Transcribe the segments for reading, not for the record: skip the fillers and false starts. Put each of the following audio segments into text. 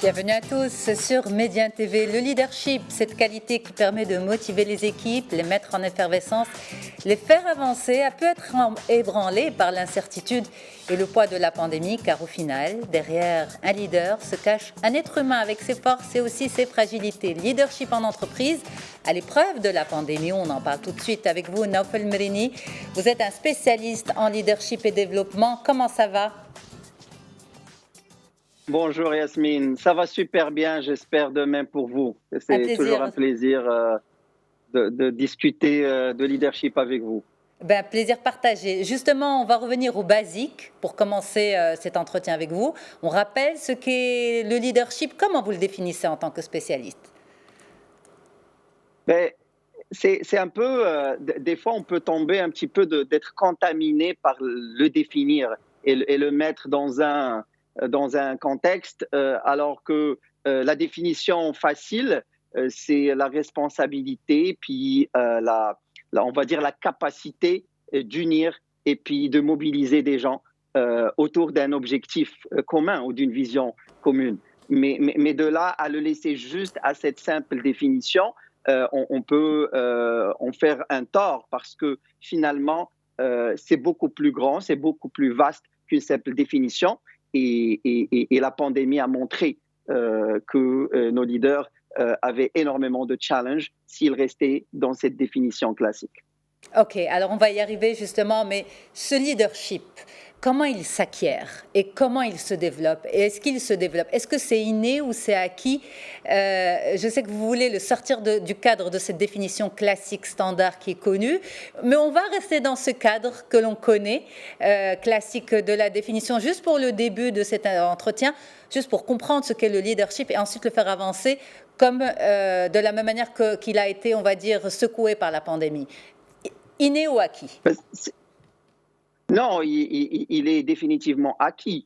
Bienvenue à tous sur Média TV. Le leadership, cette qualité qui permet de motiver les équipes, les mettre en effervescence, les faire avancer, a pu être ébranlé par l'incertitude et le poids de la pandémie, car au final, derrière un leader se cache un être humain avec ses forces et aussi ses fragilités. Leadership en entreprise, à l'épreuve de la pandémie, on en parle tout de suite avec vous, Naoufel Merini. Vous êtes un spécialiste en leadership et développement. Comment ça va ? Bonjour Yasmine, ça va super bien, j'espère de même pour vous. C'est toujours un plaisir de discuter de leadership avec vous. Plaisir partagé. Justement, on va revenir aux basiques pour commencer cet entretien avec vous. On rappelle ce qu'est le leadership. Comment vous le définissez en tant que spécialiste ? C'est un peu, des fois on peut tomber un petit peu d'être contaminé par le définir et le mettre dans un contexte, alors que la définition facile, c'est la responsabilité, puis on va dire la capacité d'unir et puis de mobiliser des gens autour d'un objectif commun ou d'une vision commune. Mais de là à le laisser juste à cette simple définition, on peut en faire un tort parce que finalement, c'est beaucoup plus grand, c'est beaucoup plus vaste qu'une simple définition. Et la pandémie a montré que nos leaders avaient énormément de challenges s'ils restaient dans cette définition classique. Ok, alors on va y arriver justement, mais ce leadership, comment il s'acquiert et comment il se développe? Et est-ce qu'il se développe? Est-ce que c'est inné ou c'est acquis? Je sais que vous voulez le sortir du cadre de cette définition classique standard qui est connue, mais on va rester dans ce cadre que l'on connaît, classique de la définition, juste pour le début de cet entretien, juste pour comprendre ce qu'est le leadership et ensuite le faire avancer comme de la même manière qu'il a été, on va dire, secoué par la pandémie. Inné ou acquis? Non, il est définitivement acquis.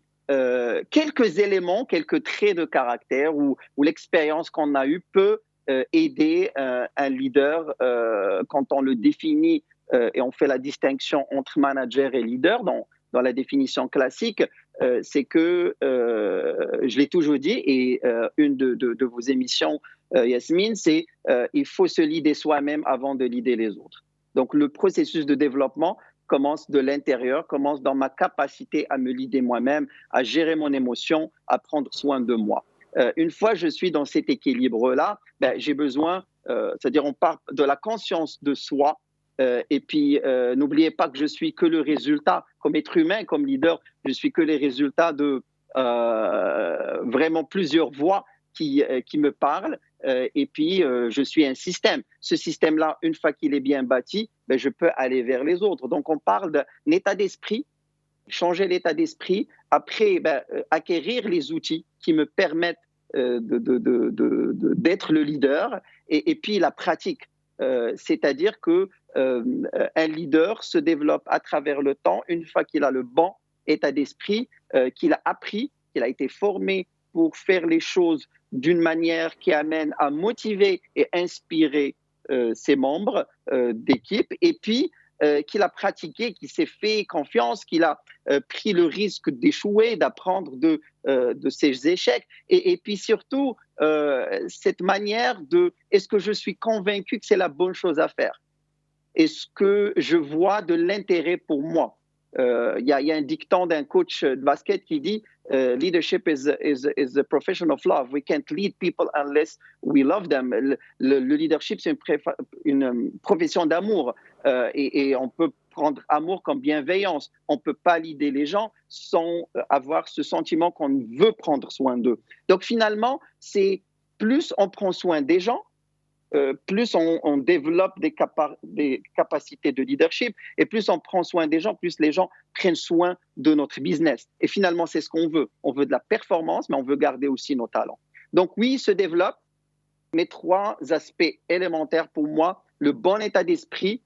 Quelques éléments, quelques traits de caractère ou l'expérience qu'on a eue peut aider un leader quand on le définit et on fait la distinction entre manager et leader dans la définition classique. C'est que, je l'ai toujours dit, et une de vos émissions, Yasmine, c'est il faut se leader soi-même avant de leader les autres. Donc, le processus de développement commence de l'intérieur, commence dans ma capacité à me leader moi-même, à gérer mon émotion, à prendre soin de moi. Une fois que je suis dans cet équilibre-là, j'ai besoin, c'est-à-dire on part de la conscience de soi, et puis n'oubliez pas que je suis que le résultat, comme être humain, comme leader, je suis que les résultats de vraiment plusieurs voix qui me parlent. Et puis, je suis un système. Ce système-là, une fois qu'il est bien bâti, je peux aller vers les autres. Donc, on parle d'un état d'esprit, changer l'état d'esprit, après, acquérir les outils qui me permettent d'être le leader, et puis la pratique. C'est-à-dire qu'un leader se développe à travers le temps, une fois qu'il a le bon état d'esprit, qu'il a appris, qu'il a été formé pour faire les choses d'une manière qui amène à motiver et inspirer ses membres d'équipe, et puis qu'il a pratiqué, qu'il s'est fait confiance, qu'il a pris le risque d'échouer, d'apprendre de ses échecs, et puis surtout cette manière de est-ce que je suis convaincu que c'est la bonne chose à faire? Est-ce que je vois de l'intérêt pour moi? Il y a un dicton d'un coach de basket qui dit leadership is a profession of love. We can't lead people unless we love them. Le leadership, c'est une profession d'amour, et on peut prendre amour comme bienveillance. On ne peut pas leader les gens sans avoir ce sentiment qu'on veut prendre soin d'eux. Donc finalement, c'est plus on prend soin des gens, plus on développe des capacités de leadership, et plus on prend soin des gens, plus les gens prennent soin de notre business. Et finalement, c'est ce qu'on veut. On veut de la performance, mais on veut garder aussi nos talents. Donc oui, il se développe. Mes trois aspects élémentaires pour moi, le bon état d'esprit,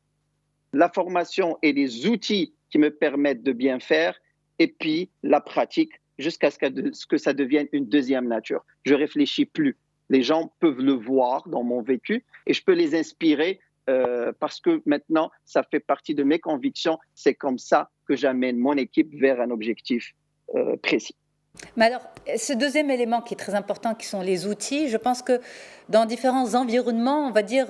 la formation et les outils qui me permettent de bien faire, et puis la pratique jusqu'à ce que ça devienne une deuxième nature. Je ne réfléchis plus. Les gens peuvent le voir dans mon vécu et je peux les inspirer parce que maintenant, ça fait partie de mes convictions. C'est comme ça que j'amène mon équipe vers un objectif précis. Mais alors, ce deuxième élément qui est très important, qui sont les outils, je pense que dans différents environnements, on va dire,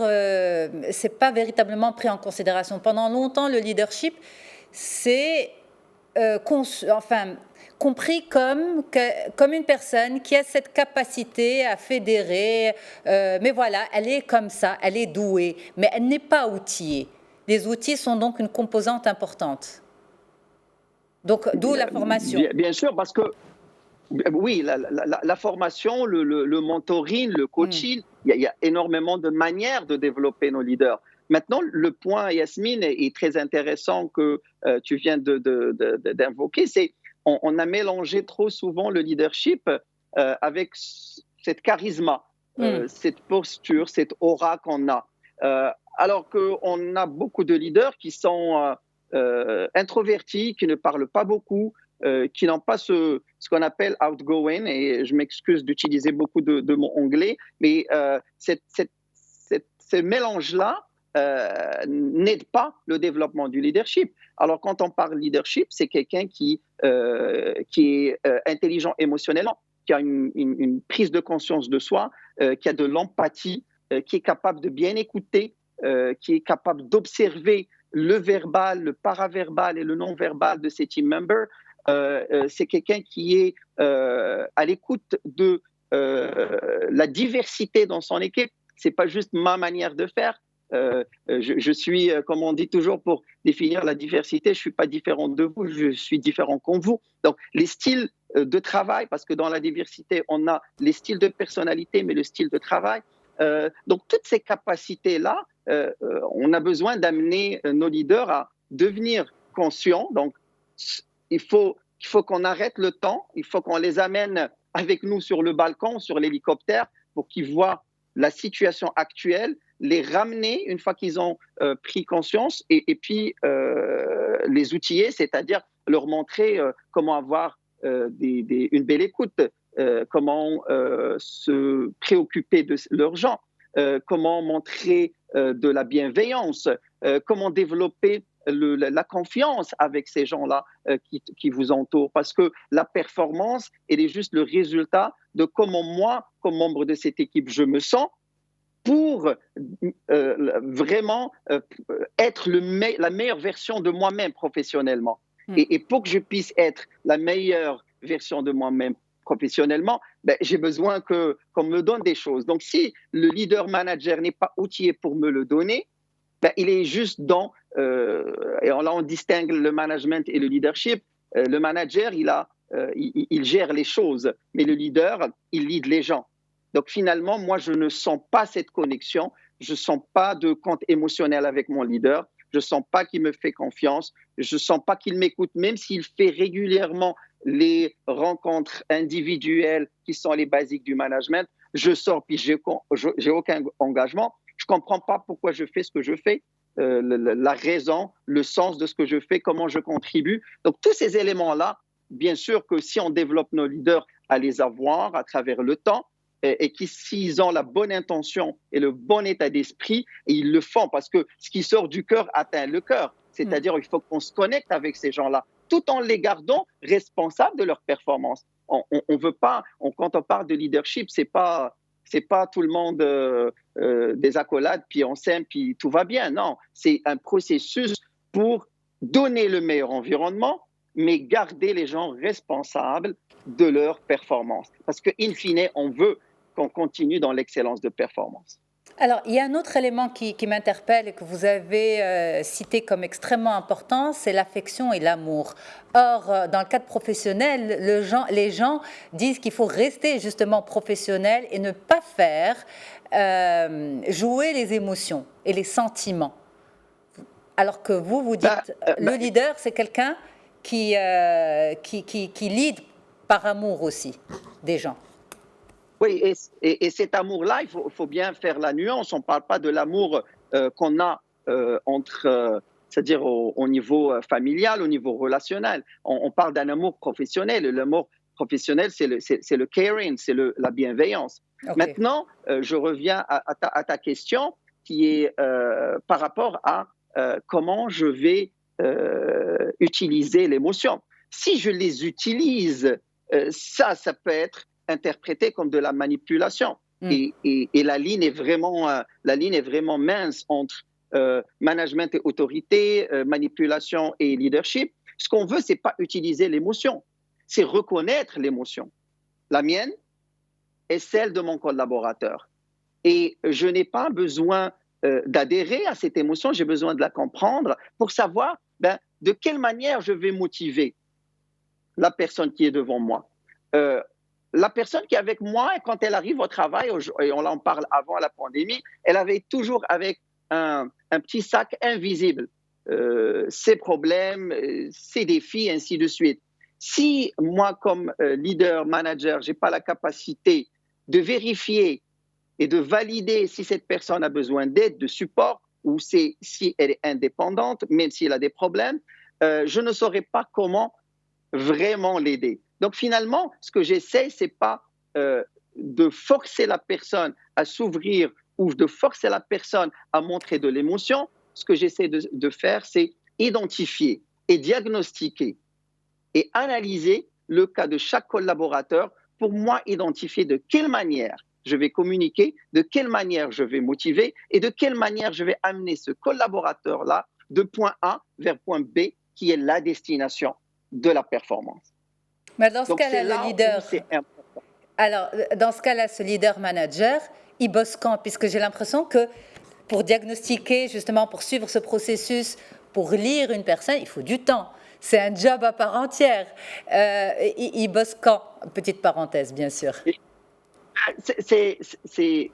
c'est pas véritablement pris en considération. Pendant longtemps, le leadership, c'est enfin, compris comme une personne qui a cette capacité à fédérer, mais voilà, elle est comme ça, elle est douée, mais elle n'est pas outillée. Les outils sont donc une composante importante. Donc, d'où la formation. Bien sûr, parce que oui, la formation, le mentoring, le coaching, il y a énormément de manières de développer nos leaders. Maintenant, le point, Yasmine, est très intéressant que tu viens d'invoquer, c'est on a mélangé trop souvent le leadership avec cette charisme, cette posture, cette aura qu'on a. Alors qu'on a beaucoup de leaders qui sont introvertis, qui ne parlent pas beaucoup, qui n'ont pas ce qu'on appelle outgoing, et je m'excuse d'utiliser beaucoup de mots anglais, mais ce mélange-là n'aide pas le développement du leadership. Alors quand on parle leadership, c'est quelqu'un qui est intelligent émotionnellement, qui a une prise de conscience de soi, qui a de l'empathie, qui est capable de bien écouter, qui est capable d'observer le verbal, le paraverbal et le non-verbal de ses team members. C'est quelqu'un qui est à l'écoute de la diversité dans son équipe. C'est pas juste ma manière de faire. Je suis, comme on dit toujours pour définir la diversité, je suis pas différent de vous, je suis différent comme vous. Donc, les styles de travail, parce que dans la diversité, on a les styles de personnalité, mais le style de travail. Donc, toutes ces capacités-là, on a besoin d'amener nos leaders à devenir conscients. Donc, il faut qu'on arrête le temps, il faut qu'on les amène avec nous sur le balcon, sur l'hélicoptère, pour qu'ils voient la situation actuelle, les ramener une fois qu'ils ont pris conscience et puis les outiller, c'est-à-dire leur montrer comment avoir une belle écoute, comment se préoccuper de leurs gens, comment montrer de la bienveillance, comment développer la confiance avec ces gens-là qui vous entourent. Parce que la performance, elle est juste le résultat de comment moi, comme membre de cette équipe, je me sens pour vraiment être la meilleure version de moi-même professionnellement. Et pour que je puisse être la meilleure version de moi-même professionnellement, j'ai besoin qu'on me donne des choses. Donc, si le leader manager n'est pas outillé pour me le donner, il est juste dans, et là on distingue le management et le leadership. Le manager, il gère les choses, mais le leader, il lead les gens. Donc finalement, moi, je ne sens pas cette connexion, je ne sens pas de compte émotionnel avec mon leader, je ne sens pas qu'il me fait confiance, je ne sens pas qu'il m'écoute, même s'il fait régulièrement les rencontres individuelles qui sont les basiques du management. Je sors puis j'ai aucun engagement. Je ne comprends pas pourquoi je fais ce que je fais, la raison, le sens de ce que je fais, comment je contribue. Donc tous ces éléments-là, bien sûr que si on développe nos leaders à les avoir à travers le temps, et qui, s'ils ont la bonne intention et le bon état d'esprit, et ils le font parce que ce qui sort du cœur atteint le cœur. C'est-à-dire qu'il faut qu'on se connecte avec ces gens-là, tout en les gardant responsables de leur performance. On veut pas, quand on parle de leadership, c'est pas tout le monde des accolades, puis on s'aime, puis tout va bien. Non, c'est un processus pour donner le meilleur environnement, mais garder les gens responsables de leur performance. Parce qu'in fine, on veut qu'on continue dans l'excellence de performance. Alors, il y a un autre élément qui m'interpelle et que vous avez cité comme extrêmement important, c'est l'affection et l'amour. Or, dans le cadre professionnel, les gens disent qu'il faut rester justement professionnel et ne pas faire jouer les émotions et les sentiments. Alors que vous dites, le leader, c'est quelqu'un qui lead par amour aussi des gens. Oui, et cet amour-là, il faut bien faire la nuance. On ne parle pas de l'amour qu'on a c'est-à-dire au niveau familial, au niveau relationnel. On parle d'un amour professionnel. L'amour professionnel, c'est le caring, c'est la bienveillance. Okay. Maintenant, je reviens à ta question qui est par rapport à comment je vais utiliser l'émotion. Si je les utilise ça peut être interprété comme de la manipulation. Et la ligne est vraiment mince entre management et autorité, manipulation et leadership. Ce qu'on veut, c'est pas utiliser l'émotion, c'est reconnaître l'émotion, la mienne et celle de mon collaborateur. Et je n'ai pas besoin d'adhérer à cette émotion, j'ai besoin de la comprendre pour savoir de quelle manière je vais motiver la personne qui est devant moi. La personne qui est avec moi, quand elle arrive au travail, et on en parle avant la pandémie, elle avait toujours avec un petit sac invisible, ses problèmes, ses défis, ainsi de suite. Si moi, comme leader, manager, je n'ai pas la capacité de vérifier et de valider si cette personne a besoin d'aide, de support, ou si elle est indépendante, même si elle a des problèmes, je ne saurais pas comment vraiment l'aider. Donc finalement, ce que j'essaie, c'est pas de forcer la personne à s'ouvrir ou de forcer la personne à montrer de l'émotion. Ce que j'essaie de faire, c'est identifier et diagnostiquer et analyser le cas de chaque collaborateur pour moi identifier de quelle manière je vais communiquer, de quelle manière je vais motiver et de quelle manière je vais amener ce collaborateur-là de point A vers point B, qui est la destination de la performance. Mais dans ce cas-là, le leader, alors dans ce cas-là, ce leader manager, il bosse quand? Puisque j'ai l'impression que pour diagnostiquer, justement, pour suivre ce processus, pour lire une personne, il faut du temps. C'est un job à part entière. Il bosse quand? Petite parenthèse, bien sûr. C'est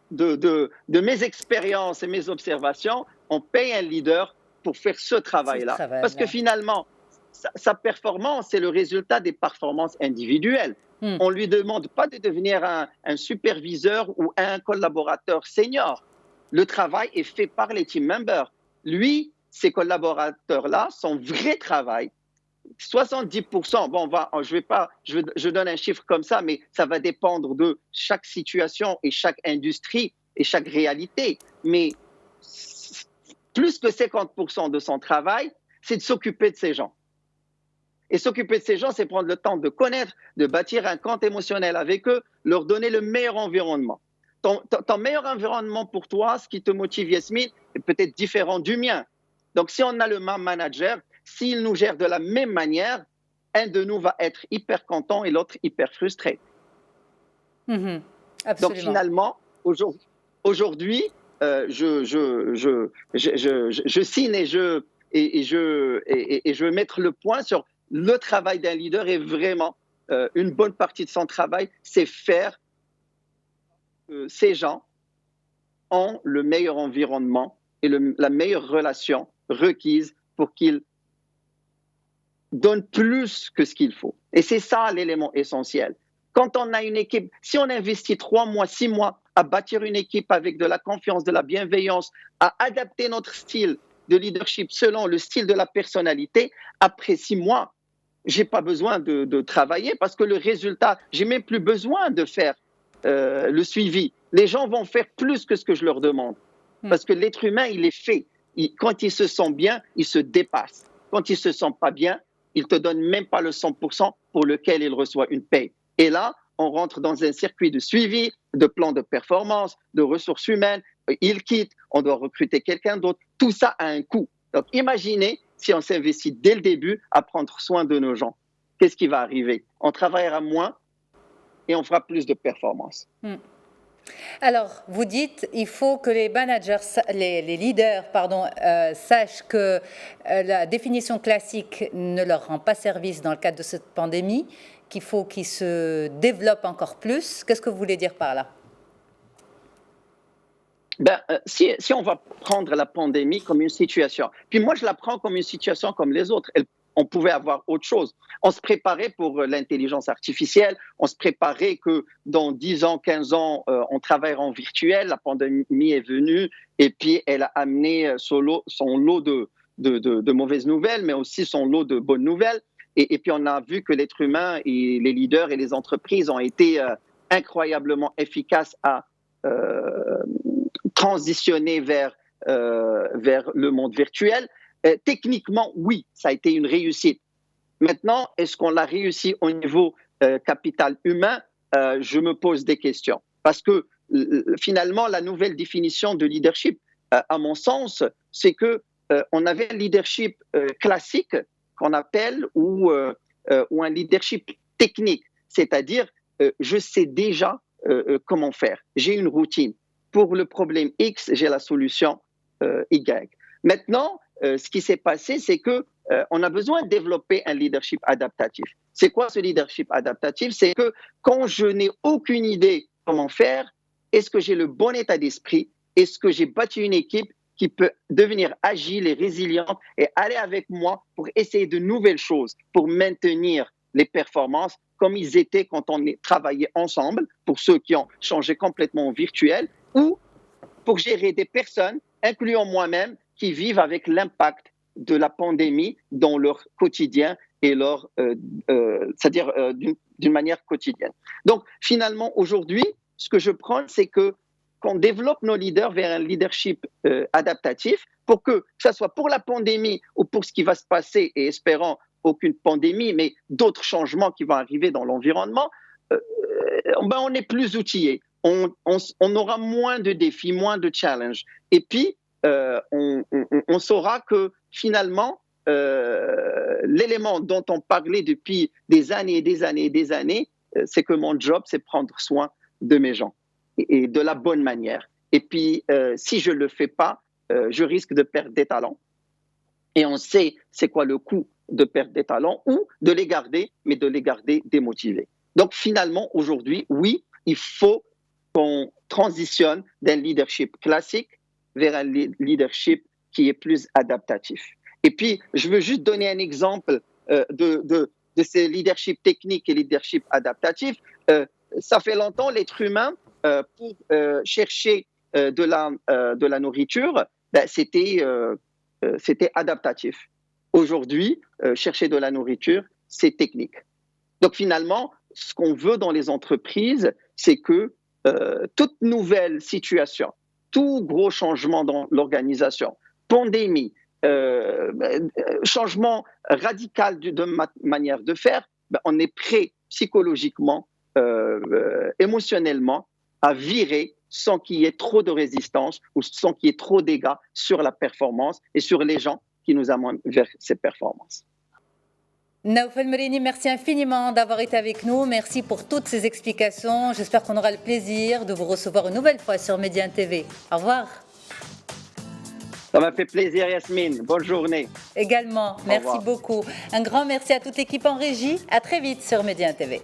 de mes expériences et mes observations, on paye un leader pour faire ce travail-là. Parce que finalement, sa performance, c'est le résultat des performances individuelles. On ne lui demande pas de devenir un superviseur ou un collaborateur senior. Le travail est fait par les team members. Lui, ces collaborateurs-là, son vrai travail, 70%, bon, je donne un chiffre comme ça, mais ça va dépendre de chaque situation et chaque industrie et chaque réalité. Mais plus que 50% de son travail, c'est de s'occuper de ces gens. Et s'occuper de ces gens, c'est prendre le temps de connaître, de bâtir un compte émotionnel avec eux, leur donner le meilleur environnement. Ton meilleur environnement pour toi, ce qui te motive, Yasmine, est peut-être différent du mien. Donc, si on a le même manager, s'il nous gère de la même manière, un de nous va être hyper content et l'autre hyper frustré. Absolument. Donc, finalement, aujourd'hui, je signe et je vais mettre le point sur le travail d'un leader est vraiment une bonne partie de son travail, c'est faire que ces gens ont le meilleur environnement et la meilleure relation requise pour qu'ils donnent plus que ce qu'il faut. Et c'est ça l'élément essentiel. Quand on a une équipe, si on investit 3 mois, 6 mois à bâtir une équipe avec de la confiance, de la bienveillance, à adapter notre style de leadership selon le style de la personnalité, après 6 mois, je n'ai pas besoin de travailler parce que le résultat, je n'ai même plus besoin de faire le suivi. Les gens vont faire plus que ce que je leur demande. Parce que l'être humain, il est fait. Quand il se sent bien, il se dépasse. Quand il ne se sent pas bien, il ne te donne même pas le 100% pour lequel il reçoit une paye. Et là, on rentre dans un circuit de suivi, de plan de performance, de ressources humaines. Il quitte, on doit recruter quelqu'un d'autre. Tout ça a un coût. Donc, imaginez si on s'investit dès le début à prendre soin de nos gens. Qu'est-ce qui va arriver? On travaillera moins et on fera plus de performance. Alors, vous dites, il faut que les managers, les leaders, sachent que la définition classique ne leur rend pas service dans le cadre de cette pandémie, qu'il faut qu'ils se développent encore plus. Qu'est-ce que vous voulez dire par là? Si on va prendre la pandémie comme une situation, puis moi je la prends comme une situation comme les autres, on pouvait avoir autre chose. On se préparait pour l'intelligence artificielle, on se préparait que dans 10 ans, 15 ans, on travaillera en virtuel, la pandémie est venue et puis elle a amené son lot de mauvaises nouvelles, mais aussi son lot de bonnes nouvelles. Et puis on a vu que l'être humain et les leaders et les entreprises ont été incroyablement efficaces à transitionner vers le monde virtuel. Techniquement, oui, ça a été une réussite. Maintenant, est-ce qu'on l'a réussi au niveau capital humain? Je me pose des questions. Parce que finalement, la nouvelle définition de leadership, à mon sens, c'est que on avait un leadership classique qu'on appelle ou un leadership technique, c'est-à-dire je sais déjà comment faire. J'ai une routine. Pour le problème X, j'ai la solution Y. Maintenant, ce qui s'est passé, c'est que on a besoin de développer un leadership adaptatif. C'est quoi ce leadership adaptatif? C'est que quand je n'ai aucune idée comment faire, est-ce que j'ai le bon état d'esprit? Est-ce que j'ai bâti une équipe qui peut devenir agile et résiliente et aller avec moi pour essayer de nouvelles choses, pour maintenir les performances comme ils étaient quand on travaillait ensemble, pour ceux qui ont changé complètement au virtuel, ou pour gérer des personnes, incluant moi-même, qui vivent avec l'impact de la pandémie dans leur quotidien et c'est-à-dire d'une manière quotidienne. Donc, finalement, aujourd'hui, ce que je prends, c'est qu'on développe nos leaders vers un leadership adaptatif pour que ce soit pour la pandémie ou pour ce qui va se passer, et espérons aucune pandémie, mais d'autres changements qui vont arriver dans l'environnement, on est plus outillés. On aura moins de défis, moins de challenges. Et puis, on saura que finalement, l'élément dont on parlait depuis des années et des années et des années, c'est que mon job, c'est prendre soin de mes gens et de la bonne manière. Et puis, si je ne le fais pas, je risque de perdre des talents. Et on sait c'est quoi le coût de perdre des talents ou de les garder, mais de les garder démotivés. Donc finalement, aujourd'hui, oui, il faut qu'on transitionne d'un leadership classique vers un leadership qui est plus adaptatif. Et puis, je veux juste donner un exemple de ces leadership techniques et leadership adaptatif. Ça fait longtemps, l'être humain, pour chercher de la nourriture, c'était adaptatif. Aujourd'hui, chercher de la nourriture, c'est technique. Donc finalement, ce qu'on veut dans les entreprises, c'est que toute nouvelle situation, tout gros changement dans l'organisation, pandémie, changement radical de manière de faire, on est prêt psychologiquement, émotionnellement à virer sans qu'il y ait trop de résistance ou sans qu'il y ait trop de dégâts sur la performance et sur les gens qui nous amènent vers ces performances. Naoufel Merini, merci infiniment d'avoir été avec nous. Merci pour toutes ces explications. J'espère qu'on aura le plaisir de vous recevoir une nouvelle fois sur Médien TV. Au revoir. Ça m'a fait plaisir, Yasmine. Bonne journée. Également, merci beaucoup. Un grand merci à toute l'équipe en régie. À très vite sur Médien TV.